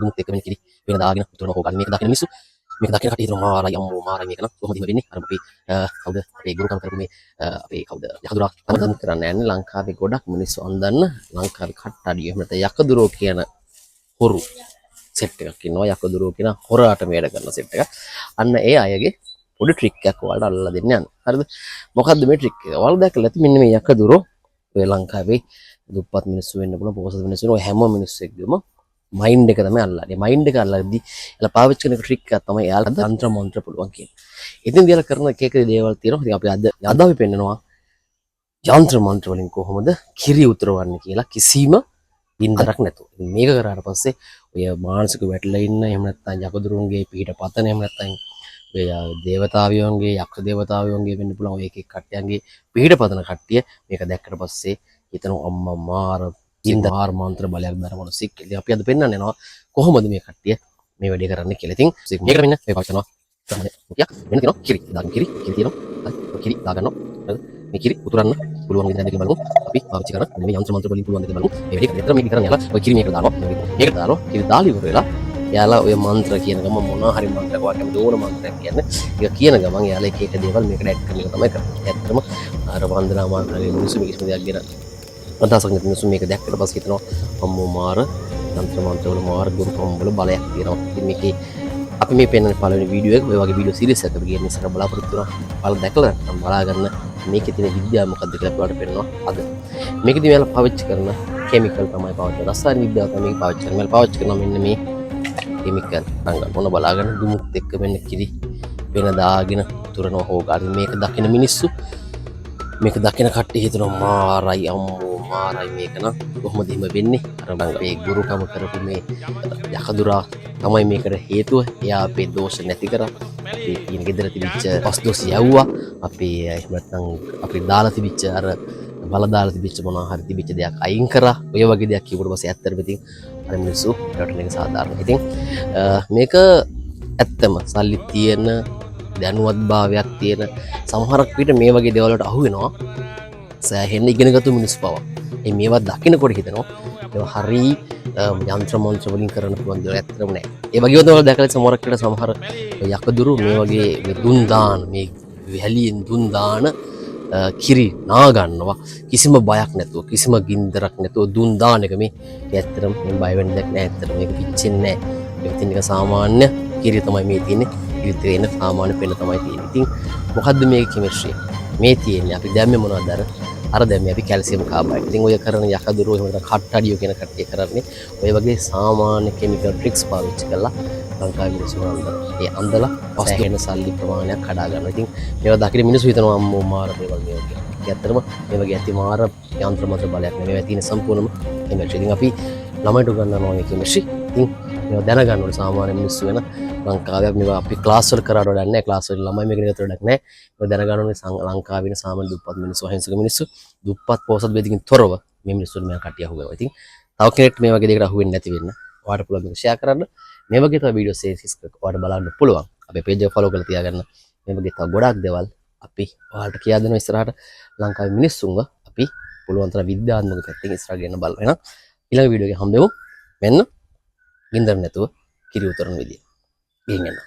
දුමුත් එක්ක මෙන්න කිරි වෙන දාගෙන උතුරන හොගන්න මේක දකින මිනිස්සු මේක දකින කට්ටිය හිතනවා මාරයි අම්මෝ මාරයි මේක නම් කොහොමද එහෙම වෙන්නේ අර අපි කවුද අපේ ගුරුකම් කරපු මේ අපේ කවුද යකදුරා අනුගමනය කරන්න යන්නේ ලංකාවේ ගොඩක් මිනිස්සු අන්දන්න ලංකාවේ කට්ටඩිය එහෙම නැත්නම් යකදුරෝ කියන හොරු සෙට් එකක් ඉන්නවා යකදුරෝ කියන හොරාට මේඩ කරන සෙට් එකක් අන්න ඒ අයගේ පොඩි ට්‍රික් එකක් ඔයාලට අල්ලලා දෙන්න යන්න හරිද මොකද්ද මේ ට්‍රික් එක ඔයාලා දැකලා ඇති මෙන්න මේ යකදුරෝ ඔය ලංකාවේ දුප්පත් මිනිස්සු වෙන්න පුළුවන් පොහොසත් මිනිස්සු වෙන්න ඔය හැම මිනිස්සෙක්ගේම මයින්ඩ් එක තමයි අල්ලන්නේ මයින්ඩ් එක අල්ලද්දි එලා පාවිච්චි කරන ට්‍රික් එකක් තමයි එයාලට තන්ත්‍ර මන්ත්‍ර පුළුවන් කියන්නේ. ඉතින් දියලා කරන එක එක දේවල් තියෙනවා. ඉතින් අපි අද අපි පෙන්නනවා යන්ත්‍ර මන්ත්‍ර වලින් කොහොමද කිරි උතරවන්නේ කියලා කිසිම බින්දරක් නැතුව. ඉතින් මේක කරාට පස්සේ ඔය මානසික වැටලා ඉන්න එහෙම නැත්නම් යකදුරුන්ගේ පිට පතන එහෙම නැත්නම් ඔය දේවතාවියන්ගේ යක්ෂ දේවතාවියන්ගේ වෙන්න පුළුවන් ඔය එක එක කට්ටියන්ගේ පිට පතන කට්ටිය මේක දැක්කට පස්සේ හිතනවා අම්මා මාර ඉන්දාර මන්ත්‍ර බලයක් දරවන සික්. ඉතින් අපි අද පෙන්නන්න යනවා කොහොමද මේ කට්ටිය මේ වැඩේ කරන්නේ කියලා. ඉතින් මේකට මෙන්න මේ පාවිච්චි කරනවා. තමයි ඔකියා වෙන තියෙනවා කිරි. දාගෙන කිරි තියෙනවා. හරි. කිරි දාගන්නවා. හරිද? මේ කිරි උතුරන්න පුළුවන් විදිහට දෙක බලමු. අපි පාවිච්චි කරන මේ යන්ත්‍ර මන්ත්‍ර වලින් පුළුවන් දෙක බලමු. මේ වැඩේ විතර මේක කරන්න යලා ඔය කිරි මේකට දානවා. මේකට දානවා. කිරි දාලා ඉවර වෙලා යාලා ඔය මන්ත්‍ර කියන ගම මොනවා හරි මන්ත්‍රයක් වගේ දෝන මන්ත්‍රයක් කියන්නේ. ඒක කියන ගමන් යාලා එක එක දේවල් මේකට ඇඩ් කරන එක තමයි කරන්නේ. ඇත්තටම අර වන්දනා මාර්ගයේ මිනිස්සු මේක කිසිම දෙයක් ගැන අදහසක් නැති මිනිස්සු මේක දැක්කට පස්සේ හිතනවා අම්මෝ මාර යන්ත්‍ර මන්ත්‍ර වල මාර ගුරුකම් වල බලයක් තියෙනවා. ඉතින් මේකේ අපි මේ පෙන්වන පළවෙනි වීඩියෝ එක ඔය වගේ වීඩියෝ සීරීස් එකකට ගියන ඉස්සර බලාපොරොත්තු වෙනවා. බලලා දැකලා නැත්නම් බලා ගන්න මේකේ තියෙන විද්‍යාව මොකක්ද කියලා අපි ඔයාලට පෙන්නනවා අද. මේකෙදි මෙයාලා පාවිච්චි කරන කිමිකල් තමයි පාවිච්චි කරන්නේ. රසායන විද්‍යාව තමයි පාවිච්චි කරන්නේ. මෙයාලා පාවිච්චි කරනවා මෙන්න මේ කිමිකල්. රංගන මොන බලාගන්න දුමුත් එක්ක මෙන්න කිරි වෙන දාගෙන තුරනවා හොගාරින් මේක දකින මිනිස්සු මේක දකින කට්ටිය හිතනවා මාරයි අම්මෝ මාරයි මේක නම් කොහොමද එහෙම වෙන්නේ අර මේ ගුරුකම කරපු මේ යකදුරා තමයි මේකට හේතුව එයා අපේ දෝෂ නැති කරා අපේ තියෙන ගෙදර තිබිච්ච පස් දෝෂ යවුවා අපේ එහෙම නැත්නම් අපි දාලා තිබිච්ච අර බල දාලා තිබිච්ච මොනවා හරි තිබිච්ච දෙයක් අයින් කරා ඔය වගේ දෙයක් කිව්වට පස්සේ ඇත්තටම ඉතින් අර මිනිස්සු රටන එක සාධාරණයි ඉතින් මේක ඇත්තම සල්ලි තියෙන දැනුවත් භාවයක් තියෙන සමහරක් විට මේ වගේ දේවල් වලට අහු වෙනවා සෑහෙන ඉගෙනගත්තු මිනිස්සු පවා. මේ මේවා දකින්නකොට හිතනවා ඒවා හරි යන්ත්‍ර මන්ත්‍ර වලින් කරන්න පුළුවන් දේවල් ඇත්තටම නෑ. ඒ වගේ දේවල් දැකලා සමහරක් විට සමහර යකදුරු මේ වගේ මේ දුන් දාන මේ වැලියෙන් දුන් දාන කිරි නා ගන්නවා කිසිම බයක් නැතුව කිසිම ගින්දරක් නැතුව දුන් දාන එක මේ ඇත්තටම මේ බය වෙන්න දෙයක් නෑ. ඇත්තටම මේක පිච්චෙන්නේ නෑ. මේක තියෙන එක සාමාන්‍ය කිරි තමයි මේ තියෙන්නේ. ඉතින් සාමාන්‍ය පෙළ තමයි තියෙන්නේ. ඉතින් මොකද්ද මේ කෙමිස්ට්‍රි? මේ තියෙන්නේ අපි දැම්මේ මොනවද අර දැම්මේ අපි කැල්සියම් කාබයිඩ්. ඉතින් ඔය කරන යකදුරු එහෙම නැත්නම් කට්ටඩියෝ කියන කට්ටිය කරන්නේ ඔය වගේ සාමාන්‍ය කෙමිකල් ට්‍රික්ස් පාවිච්චි කරලා ලංකාවේ මිනිස්සු අන්දලා පස්වෙන සල්ලි ප්‍රමාණයක් කඩා ගන්නවා. ඉතින් මේවා දකින මිනිස්සු හිතනවා අම්මෝ මාර දේවල් මේ වගේ. ඇත්තටම මේ වගේ ඇති මාර යන්ත්‍ර මන්ත්‍ර බලයක් නෙමෙයි. මේවා තියෙන සම්පූර්ණම කෙමිස්ට්‍රි. ඉතින් අපි ළමයිට උගන්වනවා මේ කෙමිස්ට්‍රි. ඉතින් මේවා දැනගන්න ඕනේ සාමාන්‍ය මිනිස්සු වෙන ලංකාවේ මේවා අපි ක්ලාස් වල කරාට වැඩක් නැහැ. ක්ලාස් වල ළමයි මේක නේද වැඩක් නැහැ. මේවා දැනගන්න ඕනේ ලංකාවේ ඉන්න සාමාන්‍ය දුප්පත් මිනිස්සු අහිංසක මිනිස්සු දුප්පත් පොහොසත් වේදිකින් තොරව මේ මිනිස්සුන් මේ කට්ටිය අහුවෙනවා. ඉතින් තව කෙනෙක්ට මේ වගේ දෙයකට අහු වෙන්නේ නැති වෙන්න ඔයාලට පුළුවන් මේක ෂෙයා කරන්න. මේ වගේ තව වීඩියෝ සීරීස් එකක් ඔයාලට බලන්න පුළුවන්. අපේ පේජ් එක ෆලෝ කරලා තියාගන්න. මේ වගේ තව ගොඩක් දේවල් අපි ඔයාලට කියා දෙනවා ඉස්සරහට ලංකාවේ මිනිස්සුන්ව අපි පුළුවන් තරම් විද්‍යාත්මක පැත්තෙන් ඉස්සරහට ගෙන්න බලනවා. එහෙනම් ඊළඟ වීඩියෝ එකේ හම්බෙමු. මෙන්න ගින්දර නැතුව කිරි උතරන විදිය. ගිහින් යනවා.